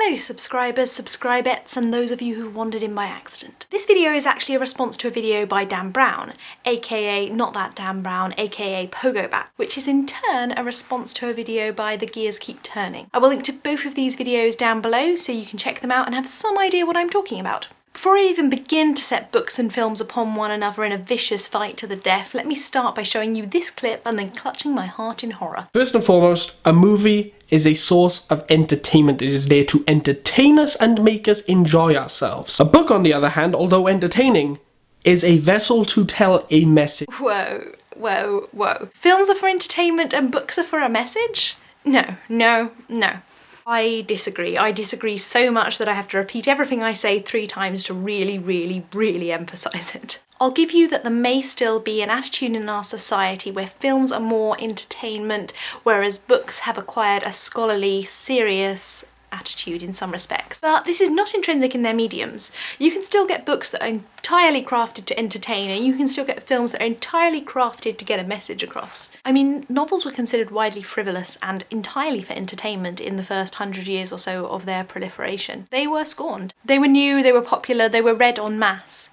Hello subscribers, subscribettes, and those of you who wandered in by accident. This video is actually a response to a video by Dan Brown, aka Not That Dan Brown, aka Pogobat, which is in turn a response to a video by The Gears Keep Turning. I will link to both of these videos down below so you can check them out and have some idea what I'm talking about. Before I even begin to set books and films upon one another in a vicious fight to the death, let me start by showing you this clip and then clutching my heart in horror. First and foremost, a movie is a source of entertainment. It is there to entertain us and make us enjoy ourselves. A book, on the other hand, although entertaining, is a vessel to tell a message. Whoa, whoa, whoa. Films are for entertainment and books are for a message? No, no, no. I disagree. I disagree so much that I have to repeat everything I say 3 times to really emphasise it. I'll give you that there may still be an attitude in our society where films are more entertainment, whereas books have acquired a scholarly, serious attitude in some respects. But this is not intrinsic in their mediums. You can still get books that are entirely crafted to entertain, and you can still get films that are entirely crafted to get a message across. I mean, novels were considered widely frivolous and entirely for entertainment in the first 100 years or so of their proliferation. They were scorned. They were new, they were popular, they were read en masse.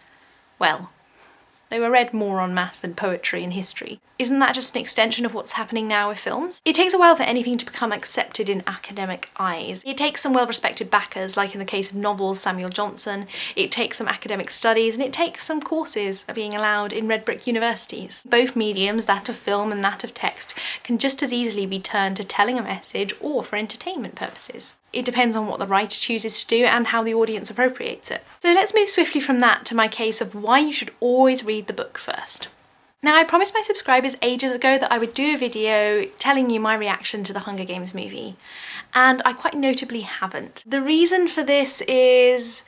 Well, they were read more en masse than poetry and history. Isn't that just an extension of what's happening now with films? It takes a while for anything to become accepted in academic eyes. It takes some well-respected backers, like in the case of novels, Samuel Johnson. It takes some academic studies, and it takes some courses being allowed in red brick universities. Both mediums, that of film and that of text, can just as easily be turned to telling a message or for entertainment purposes. It depends on what the writer chooses to do and how the audience appropriates it. So let's move swiftly from that to my case of why you should always read the book first. Now, I promised my subscribers ages ago that I would do a video telling you my reaction to the Hunger Games movie, and I quite notably haven't. The reason for this is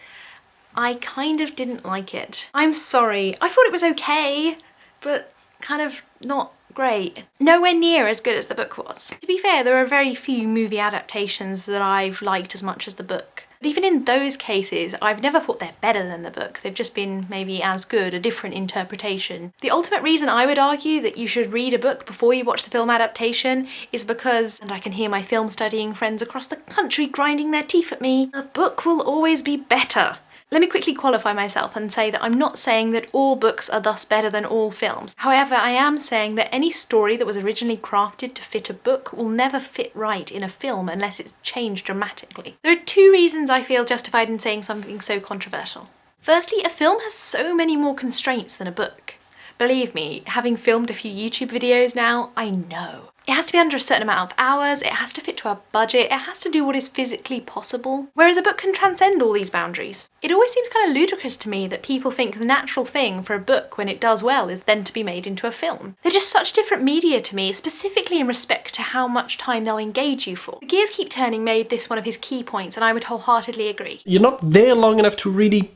I kind of didn't like it. I'm sorry, I thought it was okay, but kind of not great. Nowhere near as good as the book was. To be fair, there are very few movie adaptations that I've liked as much as the book. But even in those cases, I've never thought they're better than the book. They've just been maybe as good, a different interpretation. The ultimate reason I would argue that you should read a book before you watch the film adaptation is because, and I can hear my film studying friends across the country grinding their teeth at me, a book will always be better. Let me quickly qualify myself and say that I'm not saying that all books are thus better than all films. However, I am saying that any story that was originally crafted to fit a book will never fit right in a film unless it's changed dramatically. There are 2 reasons I feel justified in saying something so controversial. Firstly, a film has so many more constraints than a book. Believe me, having filmed a few YouTube videos now, I know. It has to be under a certain amount of hours, it has to fit to a budget, it has to do what is physically possible, whereas a book can transcend all these boundaries. It always seems kind of ludicrous to me that people think the natural thing for a book when it does well is then to be made into a film. They're just such different media to me, specifically in respect to how much time they'll engage you for. The Gears Keep Turning made this one of his key points, and I would wholeheartedly agree. You're not there long enough to really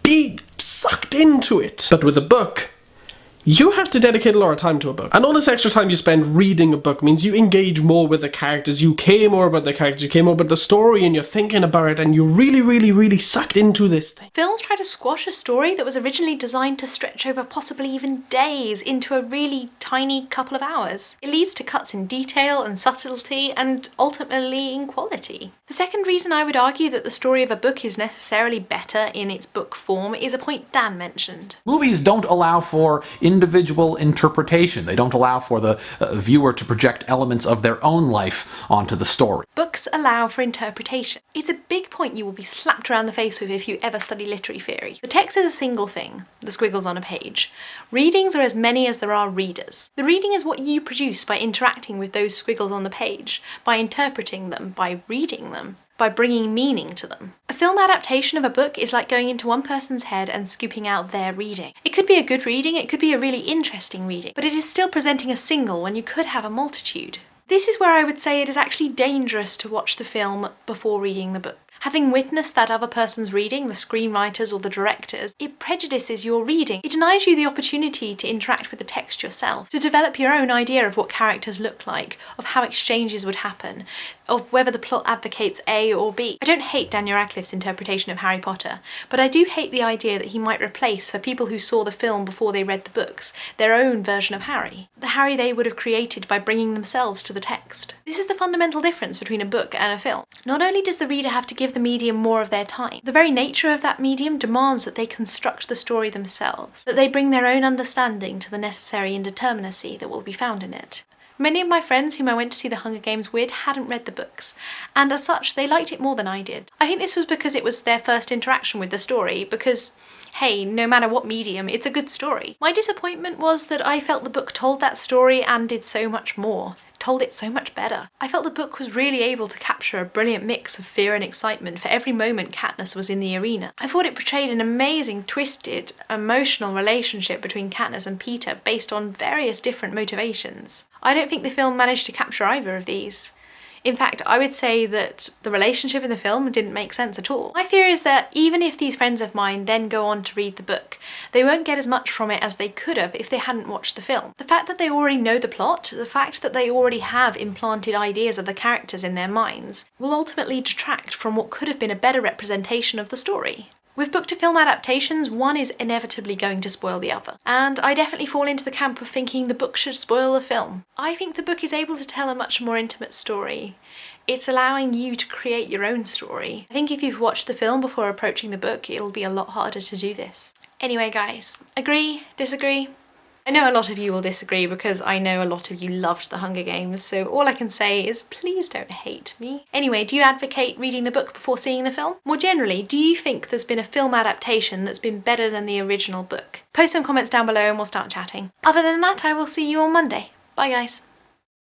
be sucked into it. But with a book, you have to dedicate a lot of time to a book. And all this extra time you spend reading a book means you engage more with the characters, you care more about the characters, you care more about the story, and you're thinking about it, and you're really sucked into this thing. Films try to squash a story that was originally designed to stretch over possibly even days into a really tiny couple of hours. It leads to cuts in detail and subtlety, and ultimately in quality. The second reason I would argue that the story of a book is necessarily better in its book form is a point Dan mentioned. Movies don't allow for individual interpretation. They don't allow for the viewer to project elements of their own life onto the story. Books allow for interpretation. It's a big point you will be slapped around the face with if you ever study literary theory. The text is a single thing, the squiggles on a page. Readings are as many as there are readers. The reading is what you produce by interacting with those squiggles on the page, by interpreting them, by reading them, by bringing meaning to them. A film adaptation of a book is like going into one person's head and scooping out their reading. It could be a good reading, it could be a really interesting reading, but it is still presenting a single when you could have a multitude. This is where I would say it is actually dangerous to watch the film before reading the book. Having witnessed that other person's reading, the screenwriters or the directors, it prejudices your reading. It denies you the opportunity to interact with the text yourself, to develop your own idea of what characters look like, of how exchanges would happen, of whether the plot advocates A or B. I don't hate Daniel Radcliffe's interpretation of Harry Potter, but I do hate the idea that he might replace, for people who saw the film before they read the books, their own version of Harry. The Harry they would have created by bringing themselves to the text. This is the fundamental difference between a book and a film. Not only does the reader have to give give the medium more of their time. The very nature of that medium demands that they construct the story themselves, that they bring their own understanding to the necessary indeterminacy that will be found in it. Many of my friends whom I went to see The Hunger Games with hadn't read the books, and as such, they liked it more than I did. I think this was because it was their first interaction with the story, because, hey, no matter what medium, it's a good story. My disappointment was that I felt the book told that story and did so much more. Told it so much better. I felt the book was really able to capture a brilliant mix of fear and excitement for every moment Katniss was in the arena. I thought it portrayed an amazing, twisted, emotional relationship between Katniss and Peter based on various different motivations. I don't think the film managed to capture either of these. In fact, I would say that the relationship in the film didn't make sense at all. My fear is that even if these friends of mine then go on to read the book, they won't get as much from it as they could have if they hadn't watched the film. The fact that they already know the plot, the fact that they already have implanted ideas of the characters in their minds, will ultimately detract from what could have been a better representation of the story. With book-to-film adaptations, one is inevitably going to spoil the other, and I definitely fall into the camp of thinking the book should spoil the film. I think the book is able to tell a much more intimate story. It's allowing you to create your own story. I think if you've watched the film before approaching the book, it'll be a lot harder to do this. Anyway guys, agree? Disagree? I know a lot of you will disagree because I know a lot of you loved The Hunger Games, so all I can say is please don't hate me. Anyway, do you advocate reading the book before seeing the film? More generally, do you think there's been a film adaptation that's been better than the original book? Post some comments down below and we'll start chatting. Other than that, I will see you on Monday. Bye guys.